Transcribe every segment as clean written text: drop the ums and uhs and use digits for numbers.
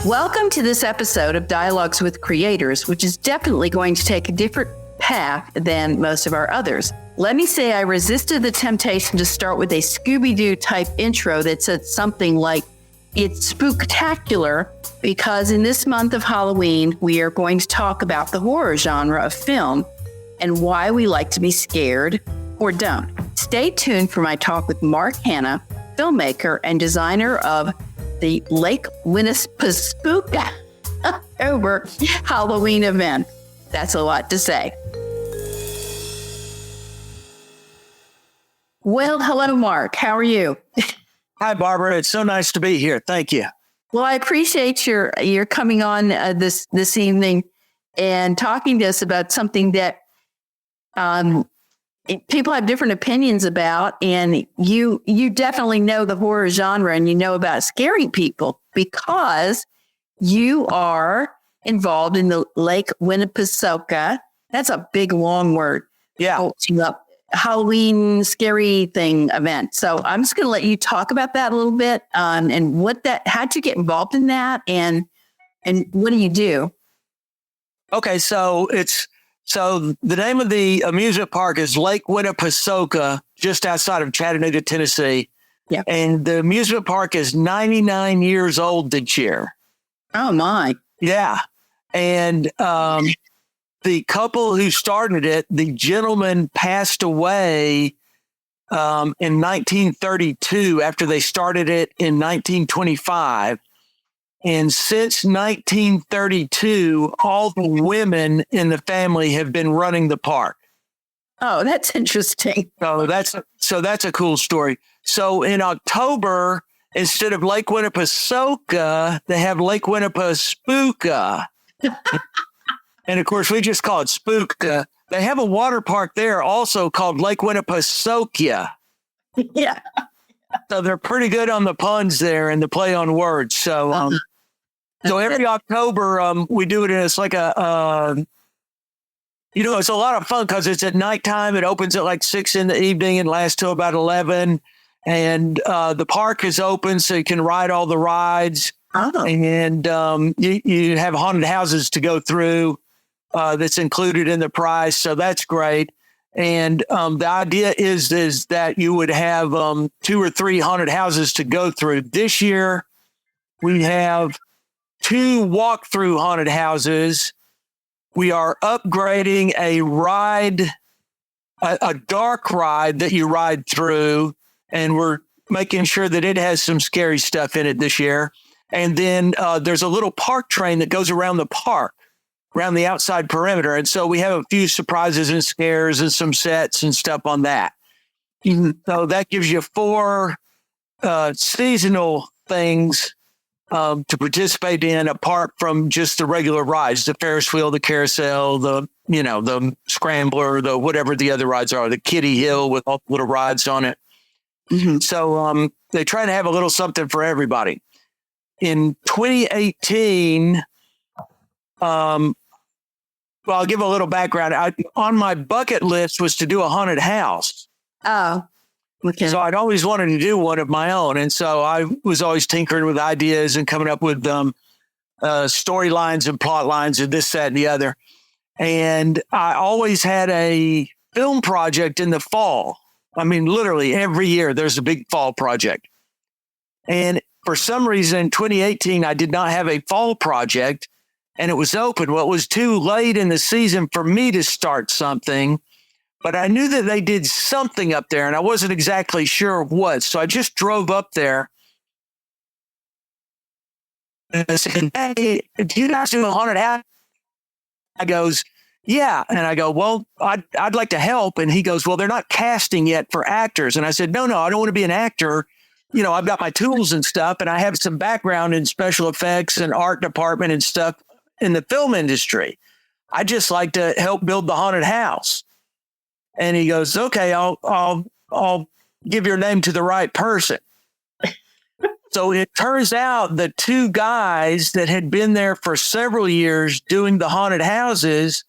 Welcome to this episode of Dialogues with Creators, which is definitely going to take a different path than most of our others. Let me say I resisted the temptation to start with a Scooby-Doo type intro that said something like, "It's spooktacular," because in this month of Halloween, we are going to talk about the horror genre of film and why we like to be scared or don't. Stay tuned for my talk with Mark Hanna, filmmaker and designer of the Lake WinnepeSPOOKah October Halloween event. That's a lot to say. Well, hello, Mark. How are you? Hi, Barbara. It's so nice to be here. Thank you. Well, I appreciate your coming on this evening and talking to us about something that people have different opinions about, and you definitely know the horror genre, and you know about scaring people because you are involved in the Lake WinnepeSPOOKah. That's a big, long word. Yeah. Halloween scary thing event. So I'm just going to let you talk about that a little bit, and how'd you get involved in that, and what do you do? Okay, so the name of the amusement park is Lake WinnepeSPOOKah, just outside of Chattanooga, Tennessee. Yeah. And the amusement park is 99 years old this year. Oh my. Yeah. And the couple who started it, the gentleman passed away in 1932 after they started it in 1925. And since 1932, all the women in the family have been running the park. Oh, that's interesting. So that's a cool story. So in October, instead of Lake WinnepeSPOOKah, they have Lake WinnepeSPOOKah. And of course, we just call it Spookah. They have a water park there also called Lake WinnepeSOKah. Yeah. So they're pretty good on the puns there and the play on words. So, so every October, we do it, and it's like it's a lot of fun because it's at nighttime. It opens at like 6 in the evening and lasts till about 11. And the park is open, so you can ride all the rides. Oh. And you have haunted houses to go through that's included in the price. So that's great. And the idea is that you would have 2 or 3 haunted houses to go through. This year, we have 2 walk-through haunted houses. We are upgrading a ride, a dark ride that you ride through, and we're making sure that it has some scary stuff in it this year. And then there's a little park train that goes around the park, around the outside perimeter. And so we have a few surprises and scares and some sets and stuff on that. Mm-hmm. So that gives you 4 seasonal things to participate in, apart from just the regular rides, the Ferris wheel, the carousel, the scrambler, the whatever the other rides are, the Kitty Hill with all the little rides on it. Mm-hmm. So they try to have a little something for everybody. In 2018, well, I'll give a little background. On my bucket list was to do a haunted house. Oh, okay. So I'd always wanted to do one of my own. And so I was always tinkering with ideas and coming up with storylines and plot lines and this, that, and the other. And I always had a film project in the fall. I mean, literally every year there's a big fall project. And for some reason, in 2018, I did not have a fall project, and it was open. Well, it was too late in the season for me to start something, but I knew that they did something up there, and I wasn't exactly sure what. So I just drove up there and I said, "Hey, do you guys do a haunted house?" I goes, "Yeah." And I go, "Well, I'd like to help." And he goes, "Well, they're not casting yet for actors." And I said, No, I don't want to be an actor. I've got my tools and stuff, and I have some background in special effects and art department and stuff in the film industry. I just like to help build the haunted house. And he goes, "Okay, I'll give your name to the right person." So it turns out the 2 guys that had been there for several years doing the haunted houses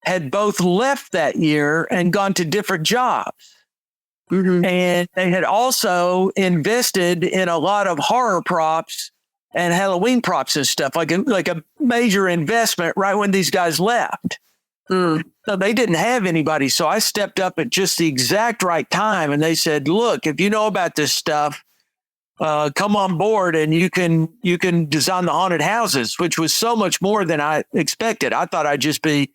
had both left that year and gone to different jobs. Mm-hmm. And they had also invested in a lot of horror props and Halloween props and stuff, like a major investment right when these guys left. So they didn't have anybody. So I stepped up at just the exact right time. And they said, look, if you know about this stuff, come on board and you can design the haunted houses, which was so much more than I expected. I thought I'd just be,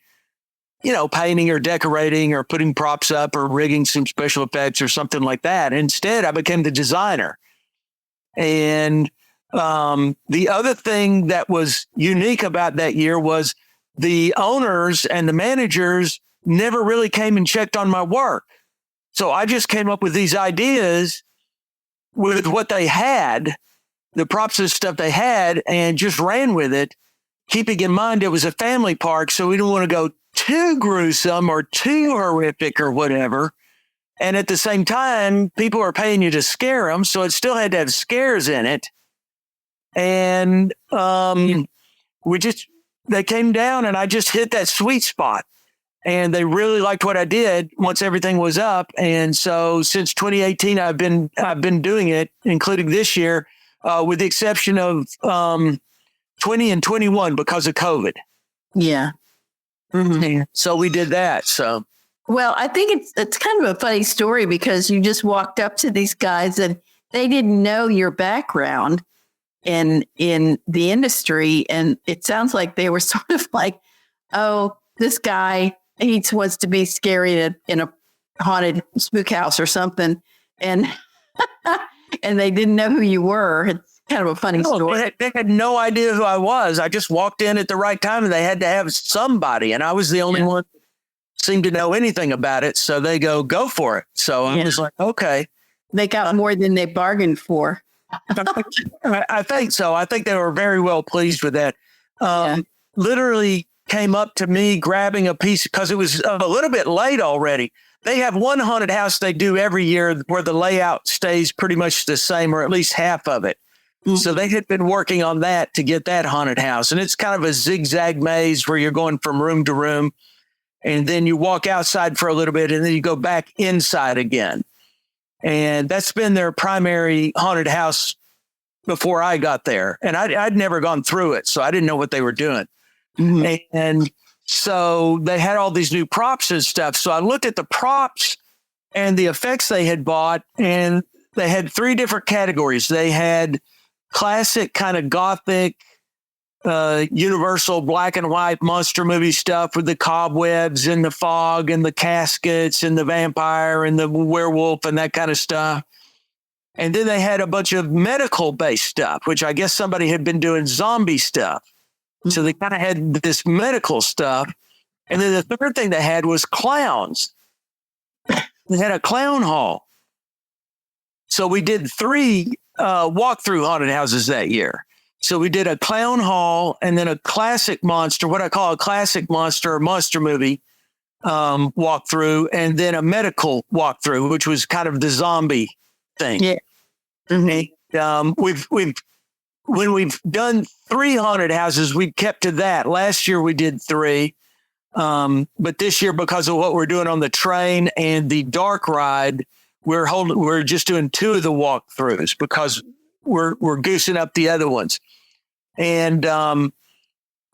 painting or decorating or putting props up or rigging some special effects or something like that. Instead, I became the designer. And the other thing that was unique about that year was the owners and the managers never really came and checked on my work. So I just came up with these ideas with what they had, the props and stuff they had, and just ran with it, keeping in mind it was a family park, so we didn't want to go too gruesome or too horrific or whatever. And at the same time, people are paying you to scare them, so it still had to have scares in it. And they came down, and I just hit that sweet spot. And they really liked what I did once everything was up. And so since 2018, I've been doing it, including this year, with the exception of 20 and 21 because of COVID. Yeah. Mm-hmm. And so we did that. So, well, I think it's kind of a funny story because you just walked up to these guys and they didn't know your background in the industry. And it sounds like they were sort of like, oh, this guy, he wants to be scary in a haunted spook house or something. And and they didn't know who you were. It's kind of a funny story. They had no idea who I was. I just walked in at the right time and they had to have somebody. And I was the only one that seemed to know anything about it. So they go for it. So I was like, okay. They got more than they bargained for. I think so. I think they were very well pleased with that. Literally came up to me grabbing a piece because it was a little bit late already. They have one haunted house they do every year where the layout stays pretty much the same, or at least half of it. Mm-hmm. So they had been working on that to get that haunted house. And it's kind of a zigzag maze where you're going from room to room. And then you walk outside for a little bit and then you go back inside again. And that's been their primary haunted house before I got there. And I'd never gone through it, so I didn't know what they were doing. Mm-hmm. And so they had all these new props and stuff. So I looked at the props and the effects they had bought, and they had three different categories. They had classic kind of gothic, universal black and white monster movie stuff with the cobwebs and the fog and the caskets and the vampire and the werewolf and that kind of stuff. And then they had a bunch of medical based stuff, which I guess somebody had been doing zombie stuff. So they kind of had this medical stuff. And then the third thing they had was clowns. They had a clown hall. So we did 3 walkthrough haunted houses that year. So we did a clown hall and then a classic monster, what I call a classic monster or monster movie walkthrough, and then a medical walkthrough, which was kind of the zombie thing. Yeah. Mm-hmm. When we've done 3 haunted houses, we kept to that. Last year we did 3. But this year, because of what we're doing on the train and the dark ride, we're just doing 2 of the walkthroughs because we're goosing up the other ones. And so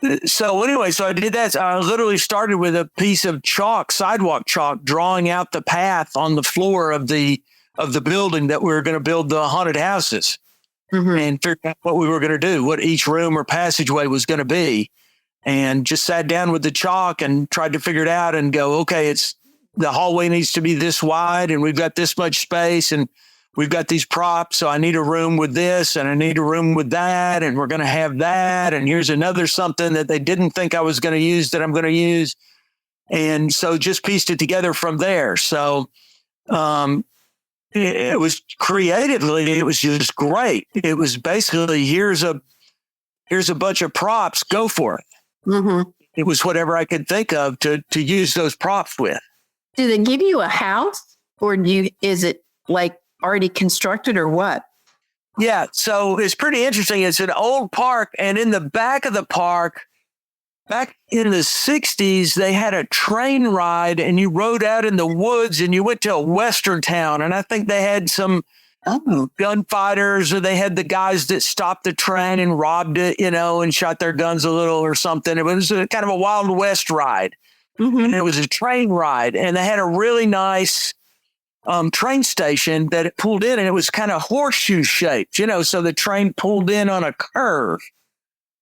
I did that. I literally started with a piece of chalk, sidewalk chalk, drawing out the path on the floor of the building that we were going to build the haunted houses. Mm-hmm. And figured out what we were going to do, what each room or passageway was going to be, and just sat down with the chalk and tried to figure it out and go, okay, the hallway needs to be this wide and we've got this much space and we've got these props. So I need a room with this and I need a room with that. And we're going to have that. And here's another something that they didn't think I was going to use that I'm going to use. And so just pieced it together from there. So, it was creatively, it was just great. It was basically, here's a bunch of props, go for it. Mm-hmm. It was whatever I could think of to use those props with. Do they give you a house or is it like already constructed or what? Yeah. So it's pretty interesting. It's an old park, and in the back of the park, back in the 60s, they had a train ride and you rode out in the woods and you went to a western town. And I think they had some gunfighters, or they had the guys that stopped the train and robbed it, and shot their guns a little or something. It was kind of a Wild West ride. And it was a train ride, and they had a really nice train station that it pulled in, and it was kind of horseshoe shaped, so the train pulled in on a curve.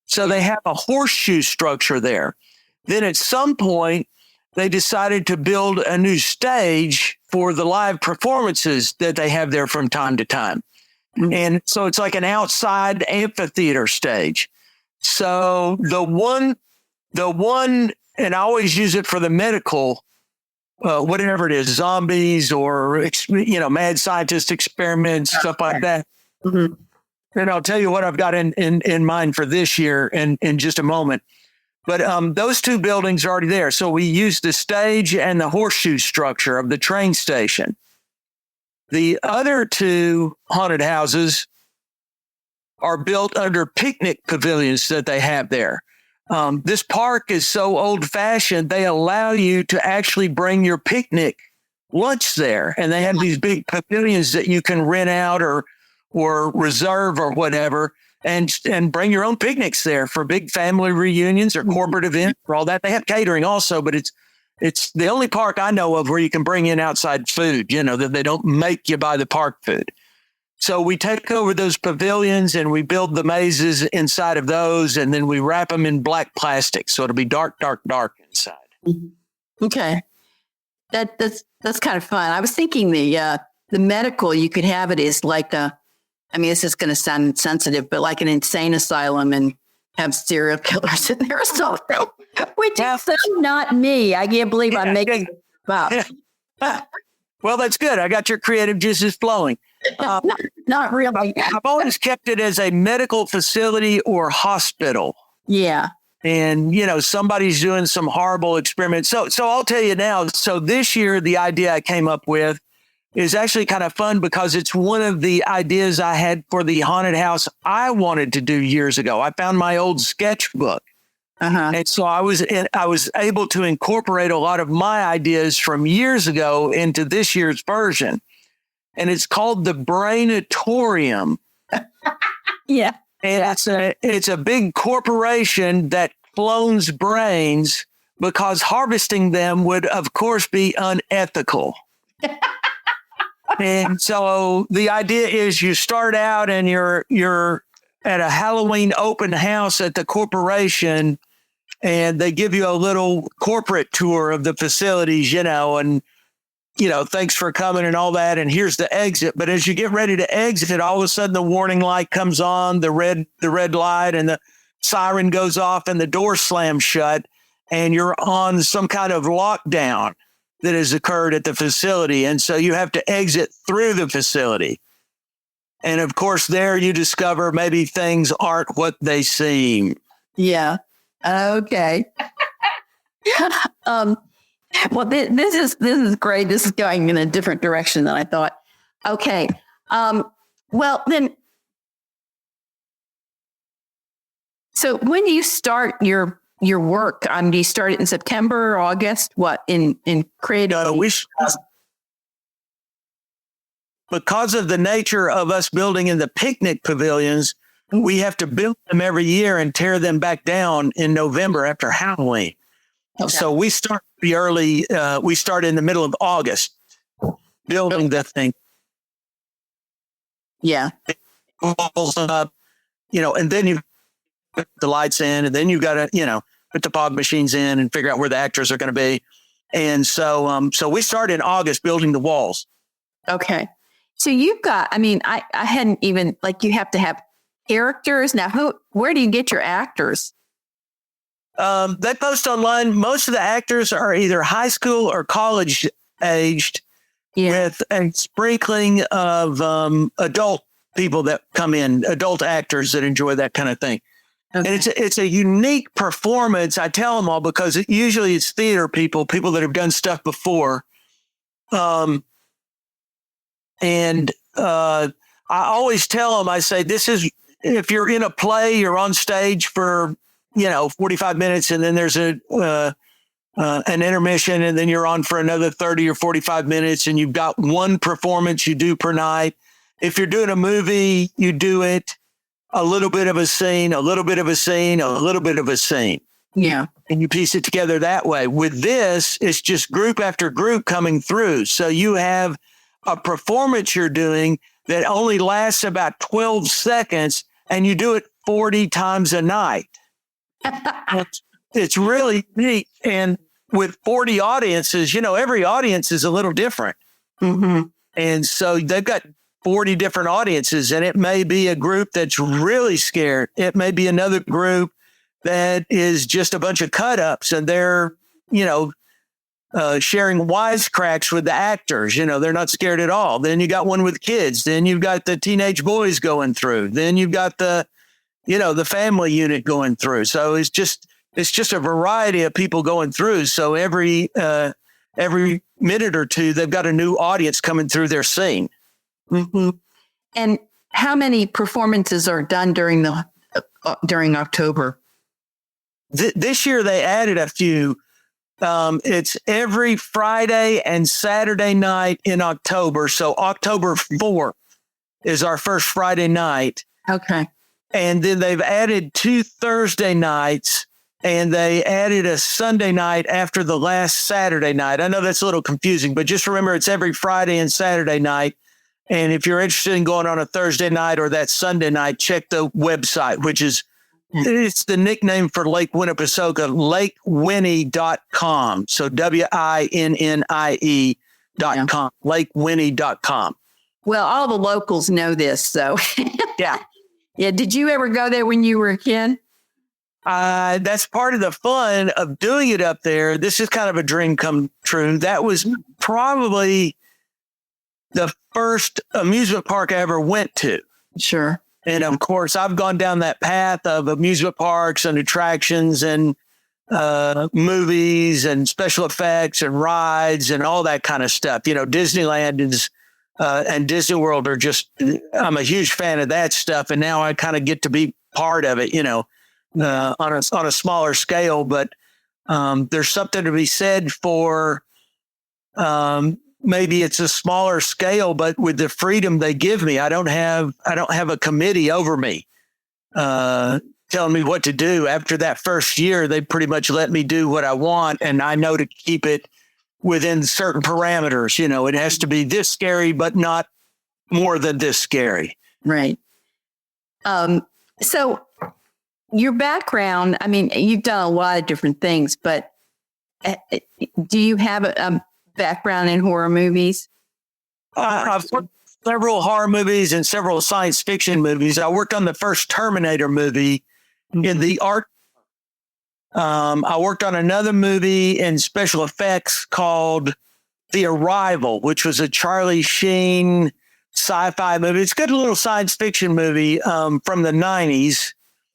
So they have a horseshoe structure there. Then at some point, they decided to build a new stage for the live performances that they have there from time to time. And so it's like an outside amphitheater stage. So the one, and I always use it for the medical, whatever it is, zombies or, mad scientist experiments, stuff like that. And I'll tell you what I've got in mind for this year in just a moment. But those two buildings are already there. So we use the stage and the horseshoe structure of the train station. The other two haunted houses are built under picnic pavilions that they have there. This park is so old-fashioned, they allow you to actually bring your picnic lunch there. And they have these big pavilions that you can rent out or reserve or whatever. And bring your own picnics there for big family reunions or corporate events or all that. They have catering also, but it's the only park I know of where you can bring in outside food, that they don't make you buy the park food. So we take over those pavilions and we build the mazes inside of those, and then we wrap them in black plastic. So it'll be dark, dark, dark inside. Okay. That's kind of fun. I was thinking the medical, you could have it as like this is going to sound insensitive, but like an insane asylum and have serial killers in there or something, which is so not me. I can't believe I'm making this up. Well, that's good. I got your creative juices flowing. Not really. I've always kept it as a medical facility or hospital. Yeah. And, somebody's doing some horrible experiments. So I'll tell you now. So this year, the idea I came up with is actually kind of fun because it's one of the ideas I had for the haunted house I wanted to do years ago. I found my old sketchbook. And so I was able to incorporate a lot of my ideas from years ago into this year's version. And it's called the Brainatorium. Yeah. And it's a big corporation that clones brains because harvesting them would, of course, be unethical. And so the idea is you start out and you're at a Halloween open house at the corporation, and they give you a little corporate tour of the facilities, and, thanks for coming and all that. And here's the exit. But as you get ready to exit, all of a sudden the warning light comes on, the red light, and the siren goes off and the door slams shut, and you're on some kind of lockdown that has occurred at the facility. And so you have to exit through the facility. And of course, there you discover maybe things aren't what they seem. Yeah. Okay. Well, this is great. This is going in a different direction than I thought. Okay. Well, then, so when do you start your work? Do you start it in September or August? What in creative? Because of the nature of us building in the picnic pavilions, we have to build them every year and tear them back down in November after Halloween. Okay. So we start we start in the middle of August building the thing. Yeah. And then you put the lights in, and then you got to, put the fog machines in and figure out where the actors are going to be. And so we start in August building the walls. Okay. So you've got, I hadn't even, you have to have characters. Now, where do you get your actors? They post online. Most of the actors are either high school or college aged, with a sprinkling of adult people that come in, adult actors that enjoy that kind of thing. Okay. And it's a unique performance. I tell them all because usually it's theater people that have done stuff before. And I always tell them, I say, this is, if you're in a play, you're on stage for, 45 minutes, and then there's an intermission, and then you're on for another 30 or 45 minutes, and you've got one performance you do per night. if you're doing a movie, you do it a little bit of a scene, a little bit of a scene, a little bit of a scene. Yeah. And you piece it together that way. With this, it's just group after group coming through. So you have a performance you're doing that only lasts about 12 seconds, and you do it 40 times a night. It's really neat. And with 40 audiences, every audience is a little different. Mm-hmm. And so they've got 40 different audiences, and it may be a group that's really scared. It may be another group that is just a bunch of cut-ups, and they're, sharing wisecracks with the actors. They're not scared at all. Then you got one with kids. Then you've got the teenage boys going through. Then you've got the family unit going through. So it's just a variety of people going through. So every minute or two, they've got a new audience coming through their scene. Mm-hmm. And how many performances are done during October? This year they added a few. It's every Friday and Saturday night in October. So October 4th is our first Friday night. Okay. And then they've added 2 Thursday nights, and they added a Sunday night after the last Saturday night. I know that's a little confusing, but just remember it's every Friday and Saturday night. And if you're interested in going on a Thursday night or that Sunday night, check the website, which is it's the nickname for Lake WinnepeSPOOKah, lakewinnie.com. So WINNIE.com, lakewinnie.com. Well, all the locals know this, so. Yeah. Yeah. Did you ever go there when you were a kid? That's part of the fun of doing it up there. This is kind of a dream come true. That was probably the first amusement park I ever went to. Sure. And of course, I've gone down that path of amusement parks and attractions and movies and special effects and rides and all that kind of stuff. Disneyland is and Disney World are just, I'm a huge fan of that stuff. And now I kind of get to be part of it, on a smaller scale. But there's something to be said for maybe it's a smaller scale, but with the freedom they give me, I don't have a committee over me telling me what to do. After that first year, they pretty much let me do what I want, and I know to keep it within certain parameters. It has to be this scary, but not more than this scary. Right. So your background, I mean, you've done a lot of different things, but do you have a background in horror movies? I've worked several horror movies and several science fiction movies. I worked on the first Terminator movie in the art. I worked on another movie in special effects called The Arrival, which was a Charlie Sheen sci-fi movie. It's a good little science fiction movie from the 90s.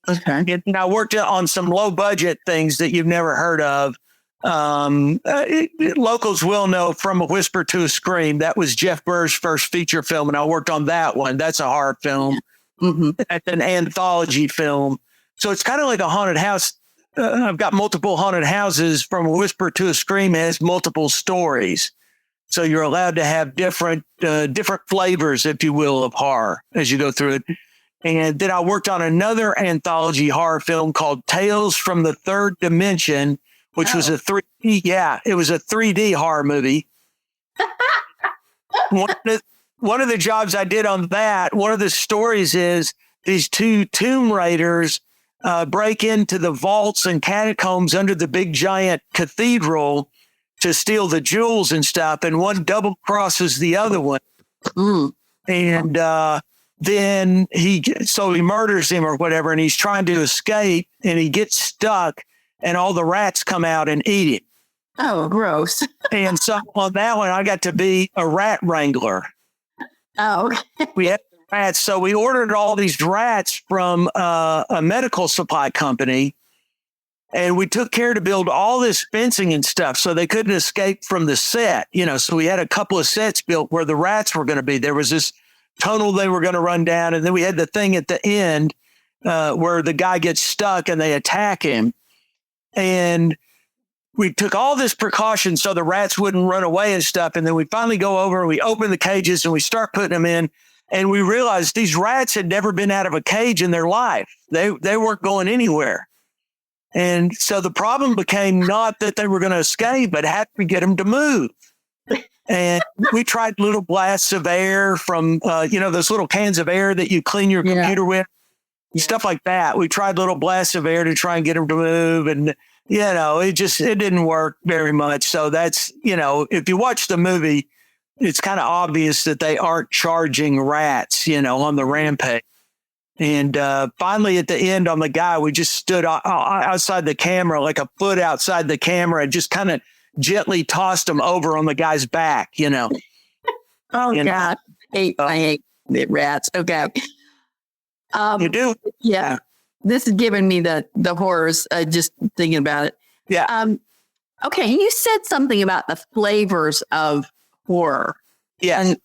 Okay. And I worked on some low budget things that you've never heard of. Locals will know From a Whisper to a Scream. That was Jeff Burr's first feature film, and I worked on that one. That's a horror film. Mm-hmm. That's an anthology film. So it's kind of like a haunted house. I've got multiple haunted houses. From a Whisper to a Scream has multiple stories. So you're allowed to have different flavors, if you will, of horror as you go through it. And then I worked on another anthology horror film called Tales from the Third Dimension, which was a 3D. Yeah, it was a 3D horror movie. One of the jobs I did on that, one of the stories is these 2 tomb raiders break into the vaults and catacombs under the big giant cathedral to steal the jewels and stuff. And one double crosses the other one. Mm. And then he murders him or whatever. And he's trying to escape and he gets stuck and all the rats come out and eat him. Oh, gross. And so on that one, I got to be a rat wrangler. Oh, okay. We had rats. So we ordered all these rats from a medical supply company. And we took care to build all this fencing and stuff so they couldn't escape from the set. So we had a couple of sets built where the rats were going to be. There was this tunnel they were going to run down. And then we had the thing at the end where the guy gets stuck and they attack him. And we took all this precaution so the rats wouldn't run away and stuff. And then we finally go over and we open the cages and we start putting them in. And we realized these rats had never been out of a cage in their life. They weren't going anywhere. And so the problem became not that they were going to escape, but how to get them to move. And we tried little blasts of air from, those little cans of air that you clean your computer with, stuff like that. We tried little blasts of air to try and get them to move. And, it didn't work very much. So that's, if you watch the movie, it's kind of obvious that they aren't charging rats, on the rampage. And finally, at the end on the guy, we just stood outside the camera, like a foot outside the camera, and just kind of gently tossed him over on the guy's back, Oh, God. I hate rats. Okay. You do? Yeah. This is giving me the horrors just thinking about it. Yeah. Okay. You said something about the flavors of horror. Yeah. And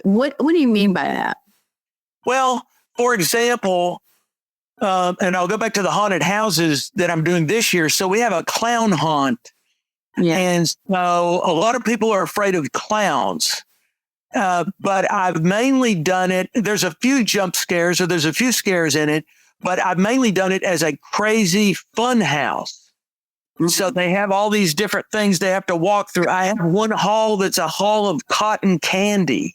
what do you mean by that? Well, for example, and I'll go back to the haunted houses that I'm doing this year. So we have a clown haunt. Yeah. And so a lot of people are afraid of clowns. But I've mainly done it. There's a few jump scares or there's a few scares in it, but I've mainly done it as a crazy fun house. Mm-hmm. So they have all these different things they have to walk through. I have one hall that's a hall of cotton candy.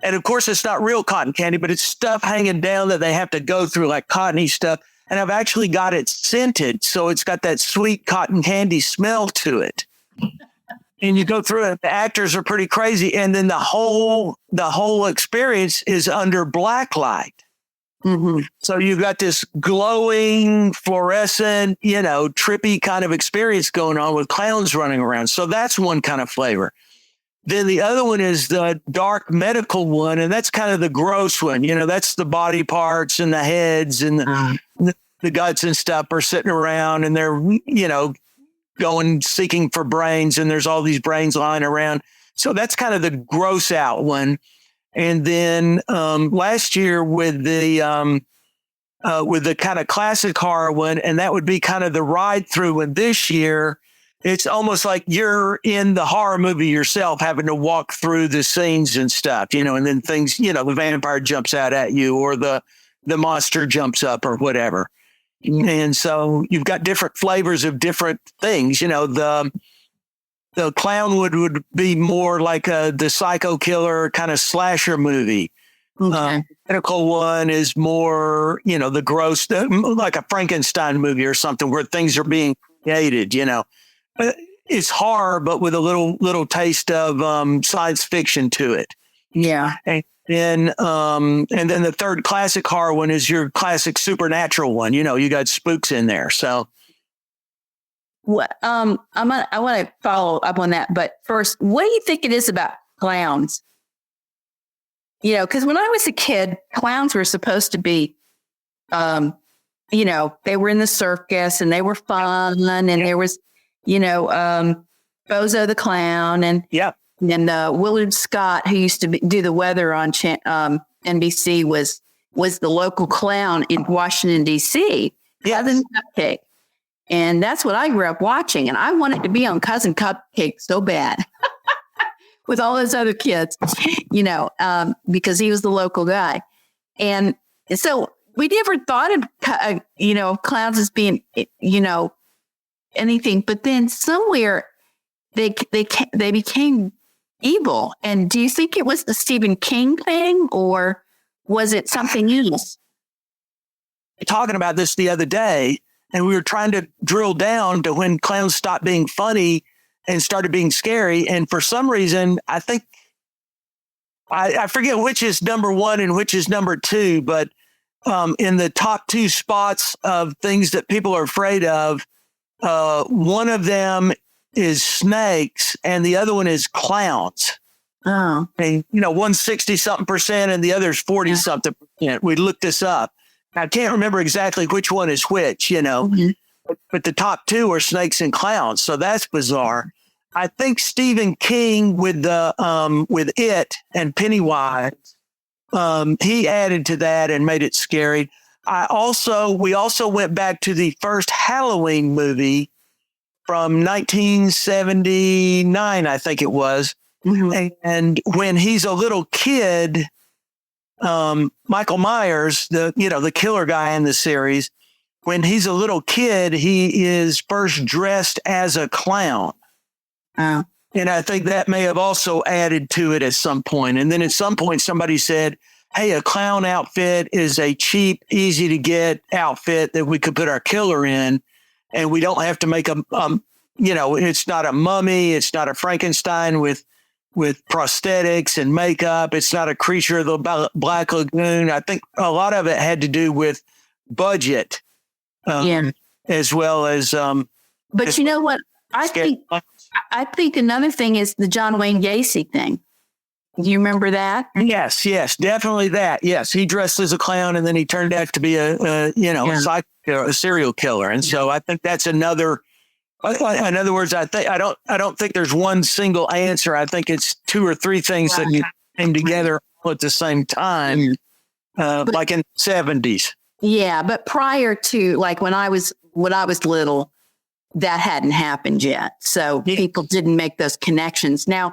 And of course, it's not real cotton candy, but it's stuff hanging down that they have to go through, like cottony stuff. And I've actually got it scented. So it's got that sweet cotton candy smell to it. And you go through it. The actors are pretty crazy. And then the whole experience is under black light. Mm-hmm. So you've got this glowing, fluorescent, trippy kind of experience going on with clowns running around. So that's one kind of flavor. Then the other one is the dark medical one, and that's kind of the gross one. That's the body parts and the heads and the guts and stuff are sitting around, and they're, going seeking for brains, and there's all these brains lying around. So that's kind of the gross out one. And then last year with the kind of classic horror one, and that would be kind of the ride through one this year. It's almost like you're in the horror movie yourself, having to walk through the scenes and stuff, and then things, the vampire jumps out at you or the monster jumps up or whatever. And so you've got different flavors of different things. The clown would be more like the psycho killer kind of slasher movie. Okay. Medical one is more, the gross, like a Frankenstein movie or something where things are being created, It's horror, but with a little taste of science fiction to it. Yeah. And then the third classic horror one is your classic supernatural one. You got spooks in there. So, what? I want to follow up on that. But first, what do you think it is about clowns? Because when I was a kid, clowns were supposed to be, they were in the circus and they were fun, and there was. Bozo the Clown and Willard Scott, who used to do the weather on NBC, was the local clown in Washington, D.C. Cousin Cupcake. And that's what I grew up watching. And I wanted to be on Cousin Cupcake so bad with all those other kids, because he was the local guy. And so we never thought of, clowns as being, anything, but then somewhere they became evil. And do you think it was the Stephen King thing, or was it something else? Talking about this the other day, and we were trying to drill down to when clowns stopped being funny and started being scary. And for some reason, I think I forget which is number one and which is number two, but in the top two spots of things that people are afraid of, one of them is snakes and the other one is clowns. Oh, and, one's 60 something percent and the other's 40 something percent. We looked this up. I can't remember exactly which one is which, mm-hmm. but the top two are snakes and clowns. So that's bizarre. I think Stephen King with It and Pennywise, he added to that and made it scary. We also went back to the first Halloween movie from 1979, I think it was. Mm-hmm. And when he's a little kid, Michael Myers, the killer guy in the series, when he's a little kid, he is first dressed as a clown. Oh. And I think that may have also added to it at some point. And then at some point, somebody said, hey, a clown outfit is a cheap, easy to get outfit that we could put our killer in. And we don't have to make it's not a mummy. It's not a Frankenstein with prosthetics and makeup. It's not a creature of the Black Lagoon. I think a lot of it had to do with budget, as well as. But you know what? I think another thing is the John Wayne Gacy thing. Do you remember that? Yes, definitely that. Yes, he dressed as a clown and then he turned out to be a serial killer. And so I think that's another. In other words, I don't think there's one single answer. I think it's two or three things that came together at the same time, like in the 70s. Yeah, but prior to when I was little, that hadn't happened yet. So people didn't make those connections. Now,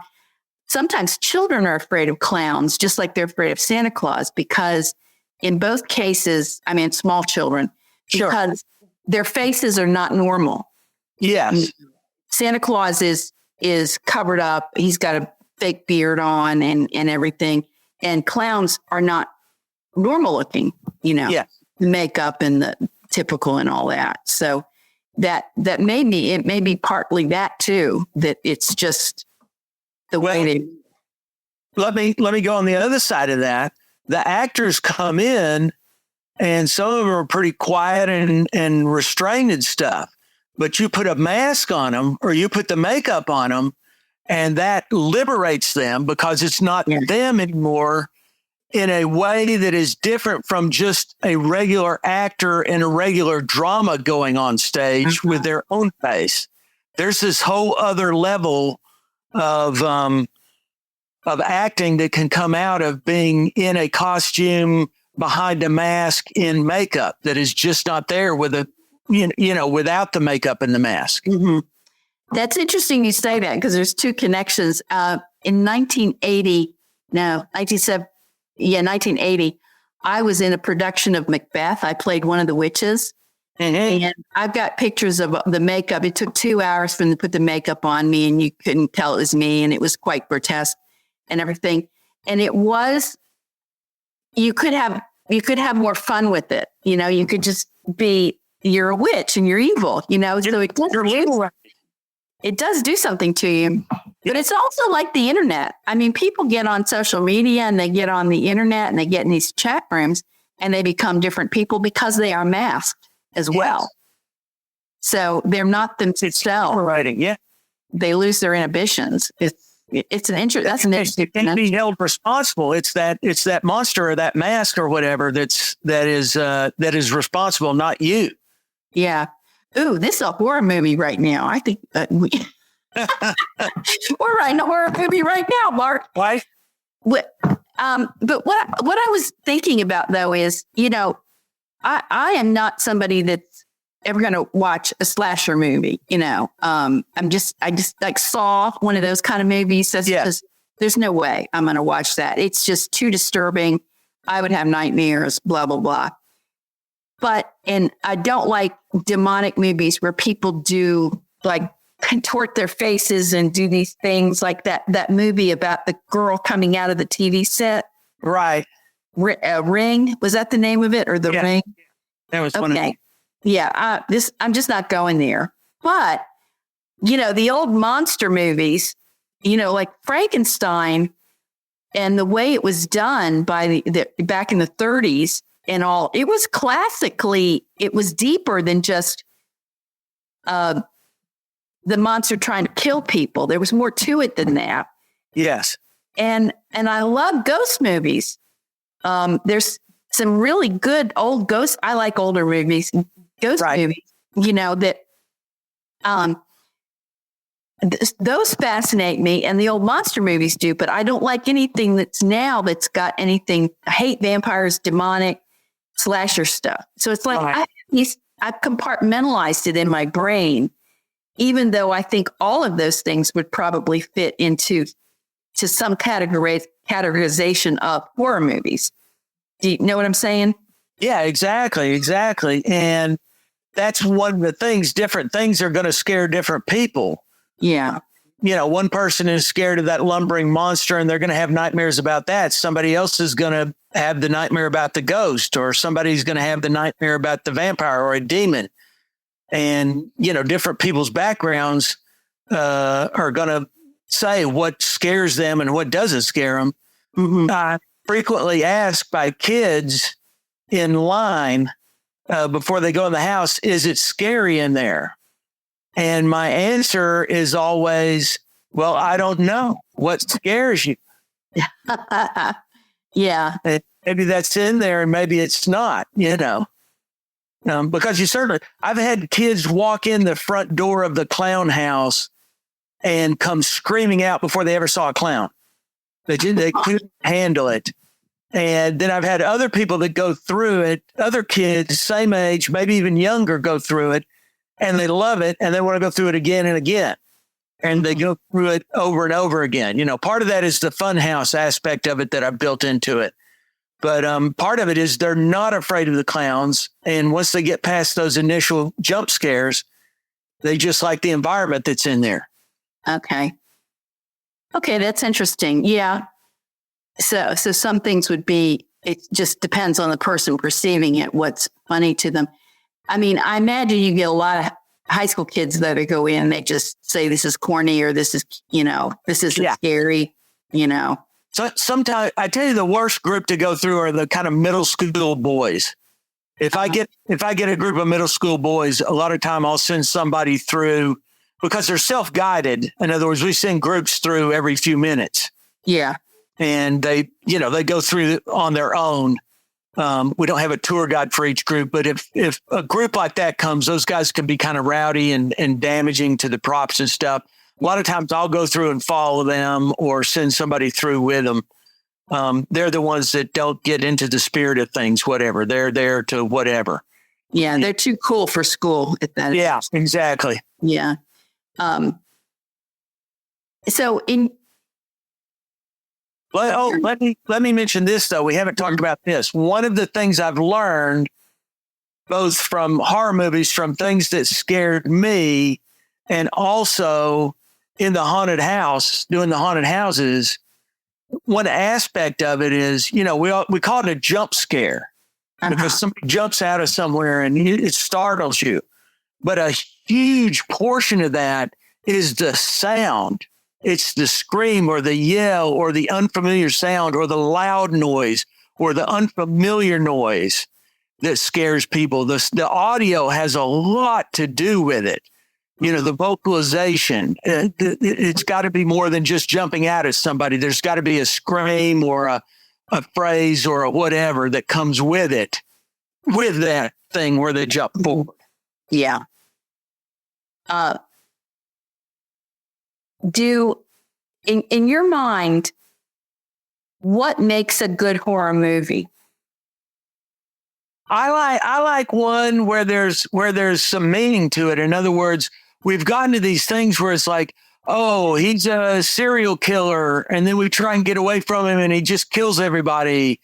sometimes children are afraid of clowns, just like they're afraid of Santa Claus, because in both cases, small children, because their faces are not normal. Yes. Santa Claus is covered up. He's got a fake beard on and everything. And clowns are not normal looking, the makeup and the typical and all that. So that may be partly that too, that it's just the way they. Let me go on the other side of that. The actors come in and some of them are pretty quiet and restrained and stuff. But you put a mask on them or you put the makeup on them and that liberates them because it's not them anymore in a way that is different from just a regular actor in a regular drama going on stage with their own face. There's this whole other level of acting that can come out of being in a costume behind a mask in makeup that is just not there with without the makeup and the mask. Mm-hmm. That's interesting you say that because there's two connections. In 1980, I was in a production of Macbeth. I played one of the witches. Mm-hmm. And I've got pictures of the makeup. It took 2 hours for them to put the makeup on me and you couldn't tell it was me. And it was quite grotesque and everything. And it was, you could have more fun with it. You could just be, you're a witch and you're evil, so it does do something to you, but it's also like the internet. People get on social media and they get on the internet and they get in these chat rooms and they become different people because they are masked as well. So they're not themselves. Writing, yeah. They lose their inhibitions. That's an interesting. It can be held responsible. It's that monster or that mask or whatever that is responsible, not you. Yeah. Ooh, this is a horror movie right now. I think we're writing a horror movie right now, Mark. Why? But what I was thinking about though is, I am not somebody that's ever going to watch a slasher movie. I just like Saw, one of those kind of movies. There's no way I'm going to watch that. It's just too disturbing. I would have nightmares, blah, blah, blah. And I don't like demonic movies where people do contort their faces and do these things like that movie about the girl coming out of the TV set. Right. Ring. Was that the name of it or the Ring? That was one of them. Yeah. I'm just not going there. But, the old monster movies, like Frankenstein and the way it was done by the back in the 30s, and all, it was it was deeper than just the monster trying to kill people. There was more to it than that. Yes. And I love ghost movies. There's some really good old ghosts. I like older movies, ghost movies, that those fascinate me and the old monster movies do, but I don't like anything that's got anything. I hate vampires, demonic, slasher stuff. So it's like I've compartmentalized it in my brain, even though I think all of those things would probably fit into some categorization of horror movies. Do you know what I'm saying? Yeah, exactly. And that's one of the things. Different things are going to scare different people. Yeah. One person is scared of that lumbering monster and they're going to have nightmares about that. Somebody else is going to have the nightmare about the ghost, or somebody's going to have the nightmare about the vampire or a demon. And, different people's backgrounds are going to say what scares them and what doesn't scare them. Mm-hmm. I frequently asked by kids in line before they go in the house, is it scary in there? And my answer is always, well, I don't know. What scares you? Yeah. Maybe that's in there and maybe it's not, because I've had kids walk in the front door of the clown house and come screaming out before they ever saw a clown. They couldn't handle it. And then I've had other people that go through it, other kids, same age, maybe even younger, go through it, and they love it, and they want to go through it again and again. And they go through it over and over again. Part of that is the fun house aspect of it that I've built into it. But part of it is they're not afraid of the clowns. And once they get past those initial jump scares, they just like the environment that's in there. Okay, that's interesting. Yeah. So some things would be, it just depends on the person perceiving it, what's funny to them. I mean, I imagine you get a lot of high school kids that go in, they just say this is corny or this is, this isn't scary, So sometimes I tell you the worst group to go through are the kind of middle school boys. If I get a group of middle school boys, a lot of time I'll send somebody through because they're self-guided. In other words, we send groups through every few minutes. Yeah. And they go through on their own. We don't have a tour guide for each group, but if a group like that comes, those guys can be kind of rowdy and damaging to the props and stuff. A lot of times I'll go through and follow them or send somebody through with them. They're the ones that don't get into the spirit of things, whatever. They're there to whatever. Yeah, they're too cool for school. If that yeah, exactly. Yeah. So let me mention this, though. We haven't talked about this. One of the things I've learned, both from horror movies, from things that scared me, and also in the haunted house, doing the haunted houses, one aspect of it is, we call it a jump scare because somebody jumps out of somewhere and it startles you. But a huge portion of that is the sound. It's the scream or the yell or the unfamiliar sound or the loud noise or the unfamiliar noise that scares people. The audio has a lot to do with it. The vocalization, it's got to be more than just jumping out at somebody. There's got to be a scream or a phrase or a whatever that comes with it, with that thing where they jump forward. Yeah. In your mind, what makes a good horror movie? I like one where there's some meaning to it. In other words, we've gotten to these things where it's like, oh, he's a serial killer, and then we try and get away from him, and he just kills everybody.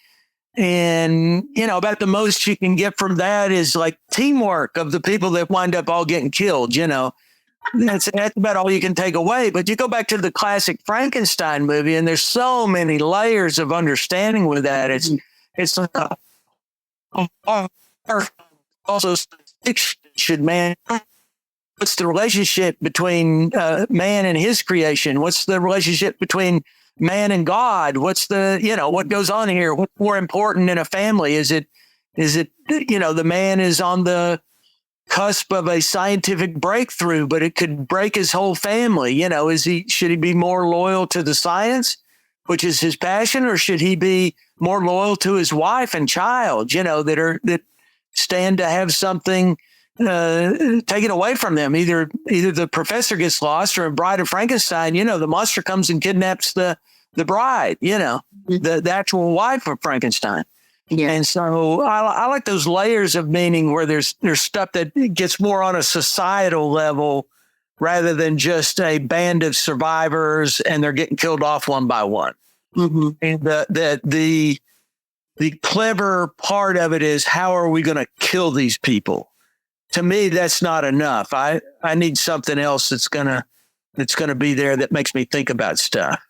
And about the most you can get from that is like teamwork of the people that wind up all getting killed. That's about all you can take away. But you go back to the classic Frankenstein movie, and there's so many layers of understanding with that. It's also should man. What's the relationship between man and his creation? What's the relationship between man and God? What's what goes on here? What's more important in a family? Is it the man is on the cusp of a scientific breakthrough, but it could break his whole family. Should he be more loyal to the science, which is his passion, or should he be more loyal to his wife and child, that stand to have something taken away from them? Either the professor gets lost, or in Bride of Frankenstein, the monster comes and kidnaps the bride, the actual wife of Frankenstein. Yeah. And so I like those layers of meaning where there's stuff that gets more on a societal level rather than just a band of survivors and they're getting killed off one by one. Mm-hmm. And the the clever part of it is, how are we going to kill these people? To me, that's not enough. I need something else that's going to be there that makes me think about stuff.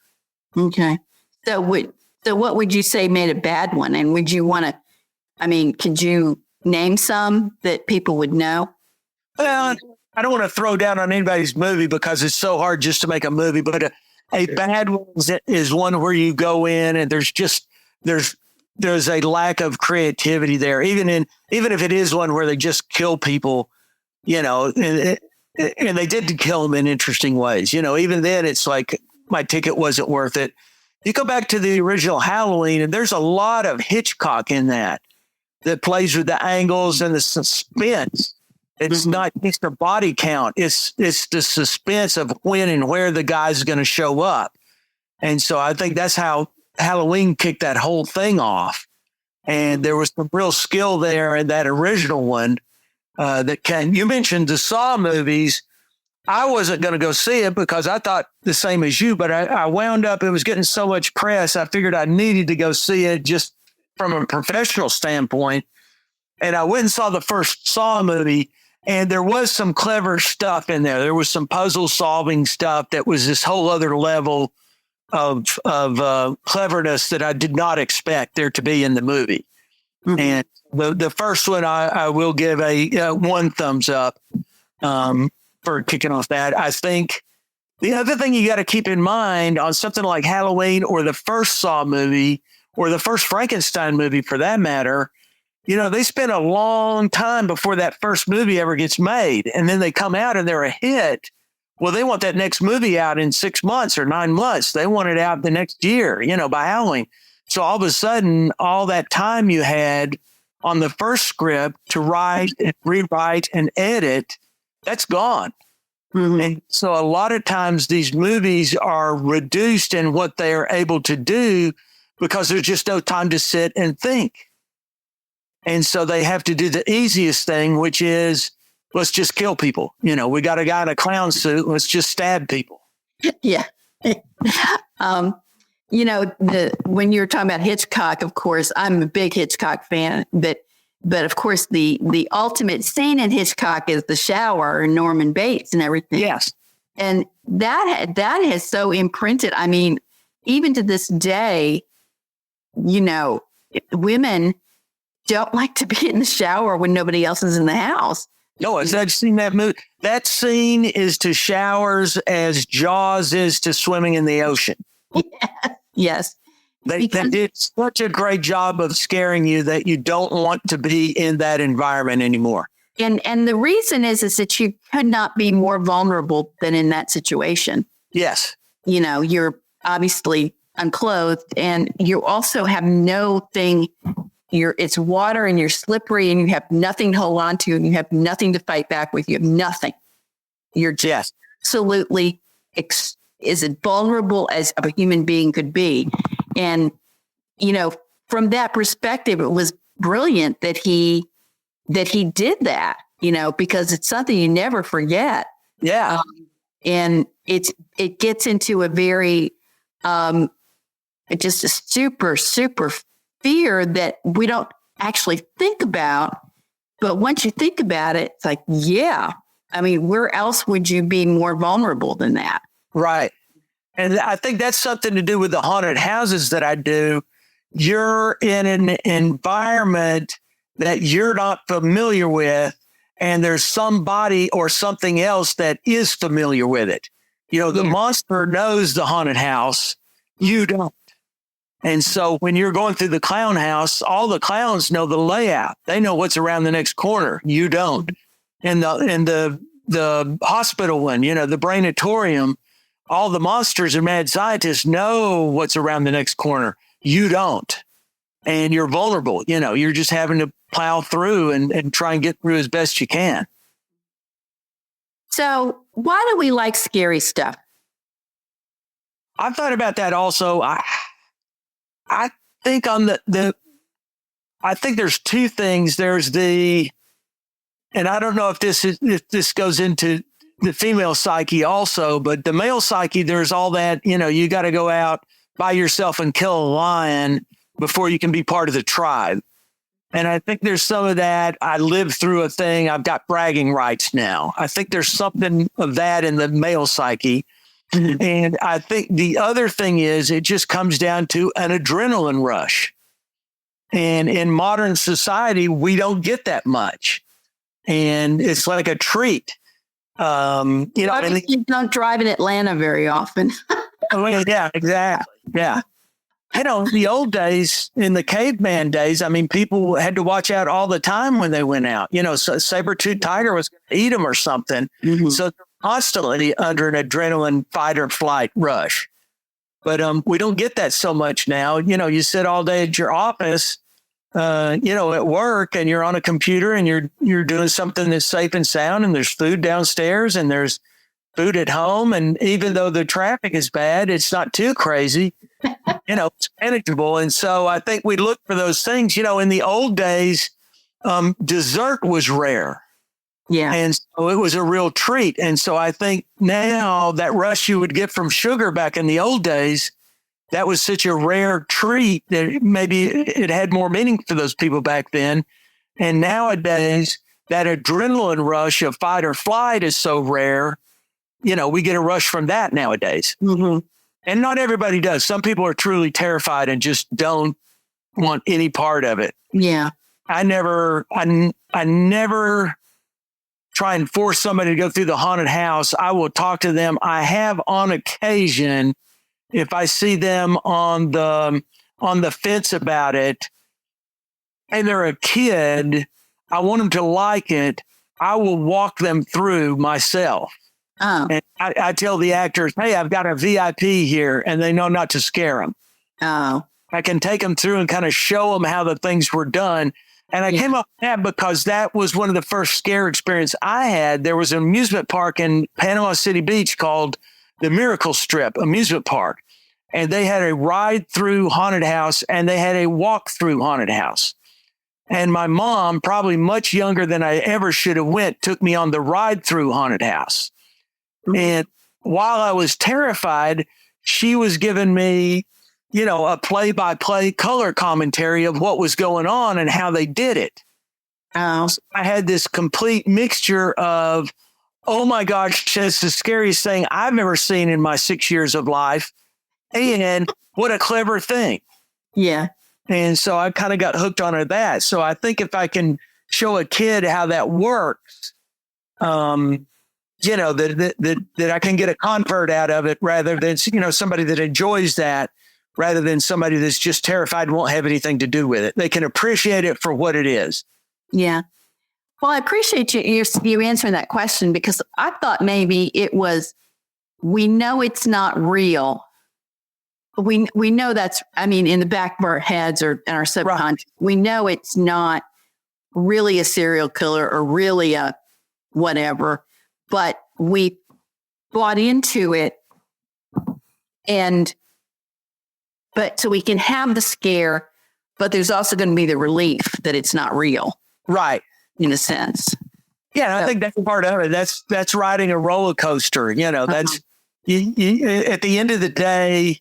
Okay. So what would you say made a bad one? And would you want to, could you name some that people would know? Well, I don't want to throw down on anybody's movie because it's so hard just to make a movie, but a bad one is one where you go in and there's a lack of creativity there. Even if it is one where they just kill people, and they did kill them in interesting ways. Even then it's like, my ticket wasn't worth it. You go back to the original Halloween, and there's a lot of Hitchcock in that plays with the angles and the suspense. It's not just the body count. It's the suspense of when and where the guy's going to show up. And so I think that's how Halloween kicked that whole thing off. And there was some real skill there in that original one. You mentioned the Saw movies. I wasn't going to go see it because I thought the same as you, but I wound up, it was getting so much press. I figured I needed to go see it just from a professional standpoint. And I went and saw the first Saw movie, and there was some clever stuff in there. There was some puzzle solving stuff that was this whole other level of cleverness that I did not expect there to be in the movie. Mm-hmm. And the first one, I will give a 1 thumbs up for kicking off that. I think the other thing you got to keep in mind on something like Halloween or the first Saw movie or the first Frankenstein movie for that matter, they spend a long time before that first movie ever gets made. And then they come out and they're a hit. Well, they want that next movie out in 6 months or 9 months. They want it out the next year, by Halloween. So all of a sudden, all that time you had on the first script to write and rewrite and edit, that's gone. Mm-hmm. And so a lot of times these movies are reduced in what they are able to do because there's just no time to sit and think. And so they have to do the easiest thing, which is, let's just kill people. We got a guy in a clown suit. Let's just stab people. Yeah. When you're talking about Hitchcock, of course, I'm a big Hitchcock fan, but of course the ultimate scene in Hitchcock is the shower and Norman Bates and everything. Yes. And that has so imprinted. Even to this day, women don't like to be in the shower when nobody else is in the house. No, I've seen that movie. That scene is to showers as Jaws is to swimming in the ocean. Yes. They did such a great job of scaring you that you don't want to be in that environment anymore. And the reason is that you could not be more vulnerable than in that situation. Yes. You're obviously unclothed and you also have no thing. It's water and you're slippery and you have nothing to hold on to and you have nothing to fight back with. You have nothing. You're just absolutely as vulnerable as a human being could be. And, from that perspective, it was brilliant that he did that, because it's something you never forget. Yeah. And it gets into a very, just a super, super fear that we don't actually think about. But once you think about it, it's like, yeah, where else would you be more vulnerable than that? Right. And I think that's something to do with the haunted houses that I do. You're in an environment that you're not familiar with, and there's somebody or something else that is familiar with it. The monster knows the haunted house. You don't. And so when you're going through the clown house, all the clowns know the layout. They know what's around the next corner. You don't. And the hospital one, the brainatorium, all the monsters and mad scientists know what's around the next corner. You don't. And you're vulnerable. You're just having to plow through and try and get through as best you can. So why do we like scary stuff? I've thought about that also. I think on I think there's two things. There's and I don't know if this goes into the female psyche also, but the male psyche, there's all that, you got to go out by yourself and kill a lion before you can be part of the tribe. And I think there's some of that. I lived through a thing. I've got bragging rights now. I think there's something of that in the male psyche. And I think the other thing is it just comes down to an adrenaline rush. And in modern society, we don't get that much. And it's like a treat. You don't drive in Atlanta very often. Yeah, exactly. Yeah. The old days, in the caveman days, I mean, people had to watch out all the time when they went out. So saber-toothed tiger was going to eat them or something. Mm-hmm. So they're constantly under an adrenaline fight or flight rush. But we don't get that so much now. You sit all day at your office, at work, and you're on a computer and you're doing something that's safe and sound, and there's food downstairs and there's food at home. And even though the traffic is bad, it's not too crazy. It's manageable. And so I think we look for those things. In the old days, dessert was rare. Yeah. And so it was a real treat. And so I think now that rush you would get from sugar back in the old days, that was such a rare treat that maybe it had more meaning for those people back then. And nowadays, that adrenaline rush of fight or flight is so rare. We get a rush from that nowadays. Mm-hmm. And not everybody does. Some people are truly terrified and just don't want any part of it. Yeah. I never try and force somebody to go through the haunted house. I will talk to them. I have on occasion, if I see them on the fence about it and they're a kid, I want them to like it. I will walk them through myself. Oh. And I tell the actors, hey, I've got a VIP here, and they know not to scare them. Oh. I can take them through and kind of show them how the things were done. And I came up with that because that was one of the first scare experience I had. There was an amusement park in Panama City Beach called the Miracle Strip Amusement Park. And they had a ride through haunted house and they had a walk through haunted house. And my mom, probably much younger than I ever should have went, took me on the ride through haunted house. And while I was terrified, she was giving me, a play-by-play color commentary of what was going on and how they did it. Oh. So I had this complete mixture of, oh my gosh, that's the scariest thing I've ever seen in my 6 years of life. And what a clever thing. Yeah. And so I kind of got hooked on that. So I think if I can show a kid how that works, that I can get a convert out of it rather than, somebody that enjoys that rather than somebody that's just terrified and won't have anything to do with it. They can appreciate it for what it is. Yeah. Well, I appreciate you answering that question because I thought maybe it was, we know it's not real. We know that's, in the back of our heads or in our subconscious, right. We know it's not really a serial killer or really a whatever, but we bought into it but so we can have the scare, but there's also going to be the relief that it's not real. Right. In a sense. Yeah. I think that's part of it. That's riding a roller coaster. That's you, at the end of the day,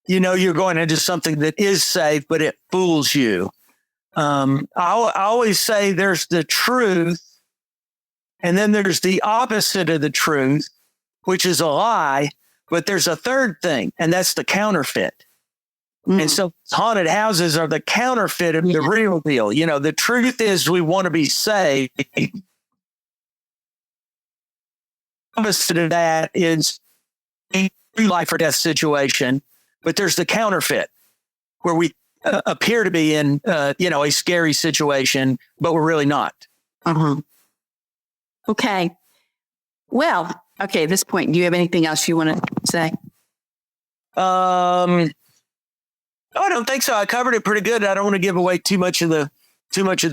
you're going into something that is safe, but it fools you. I always say there's the truth and then there's the opposite of the truth, which is a lie, but there's a third thing, and that's the counterfeit. And so haunted houses are the counterfeit of the real deal. The truth is we want to be safe. Opposite of that is a life or death situation, but there's the counterfeit where we appear to be in, a scary situation, but we're really not. Uh-huh. Okay. Well, at this point, do you have anything else you want to say? I don't think so. I covered it pretty good. I don't want to give away too much of the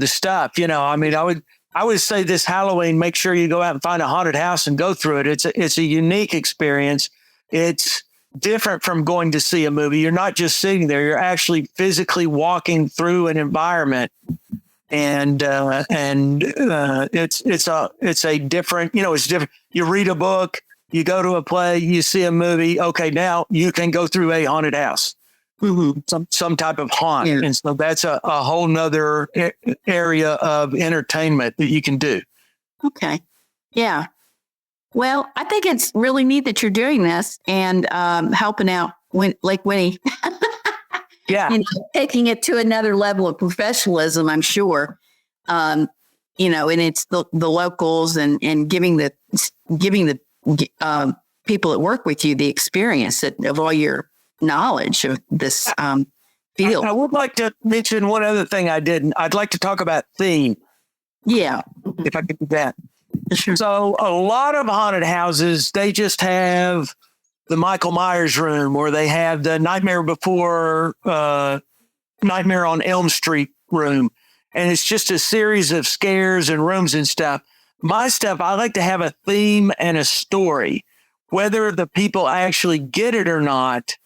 stuff. I would say this Halloween, make sure you go out and find a haunted house and go through it. It's a unique experience. It's different from going to see a movie. You're not just sitting there. You're actually physically walking through an environment. And it's a different, it's different. You read a book, you go to a play, you see a movie. Okay, now you can go through a haunted house. some type of haunt. Yeah. And so that's a whole nother area of entertainment that you can do. Okay. Yeah. Well, I think it's really neat that you're doing this and helping out Lake Winnie. Yeah. Taking it to another level of professionalism, I'm sure. And it's the locals and giving the people that work with you the experience of all your knowledge of this field. I would like to mention one other thing I didn't. I'd like to talk about theme. Yeah. If I could do that. Sure. So a lot of haunted houses, they just have the Michael Myers room, or they have the Nightmare on Elm Street room. And it's just a series of scares and rooms and stuff. My stuff, I like to have a theme and a story, whether the people actually get it or not.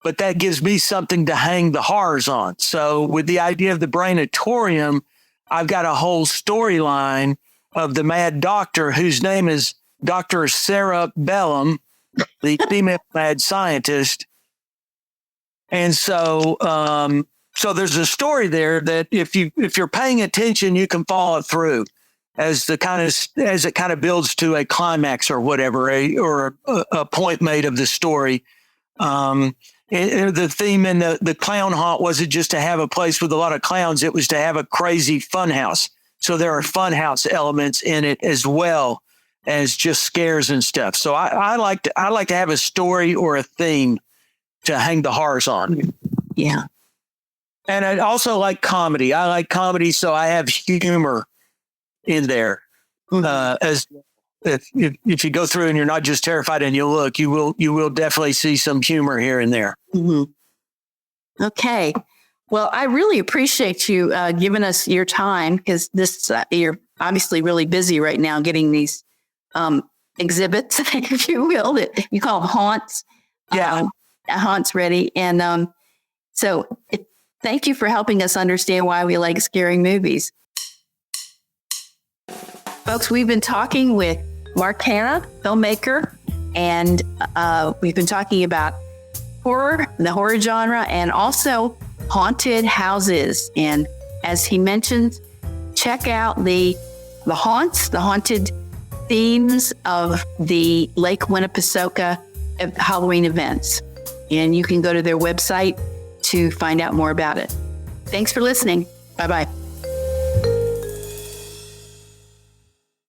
But that gives me something to hang the horrors on. So with the idea of the Brainatorium, I've got a whole storyline of the mad doctor, whose name is Dr. Sarah Bellum, the female mad scientist. And so there's a story there that if you're paying attention, you can follow through as it kind of builds to a climax or whatever, or a point made of the story. The theme in the clown haunt wasn't just to have a place with a lot of clowns. It was to have a crazy fun house. So there are fun house elements in it as well as just scares and stuff. So I like to have a story or a theme to hang the horrors on. Yeah. And I also like comedy. I like comedy, so I have humor in there. As if you go through and you're not just terrified and you look, you will definitely see some humor here and there. Mm-hmm. Okay. Well, I really appreciate you giving us your time, because you're obviously really busy right now getting these exhibits, if you will, that you call haunts. Yeah. Haunts ready. And so thank you for helping us understand why we like scary movies. Folks, we've been talking with Mark Hanna, filmmaker, and we've been talking about horror, the horror genre, and also haunted houses. And as he mentioned, check out the haunts, the haunted themes of the Lake WinnepeSPOOKah Halloween events. And you can go to their website to find out more about it. Thanks for listening. Bye-bye.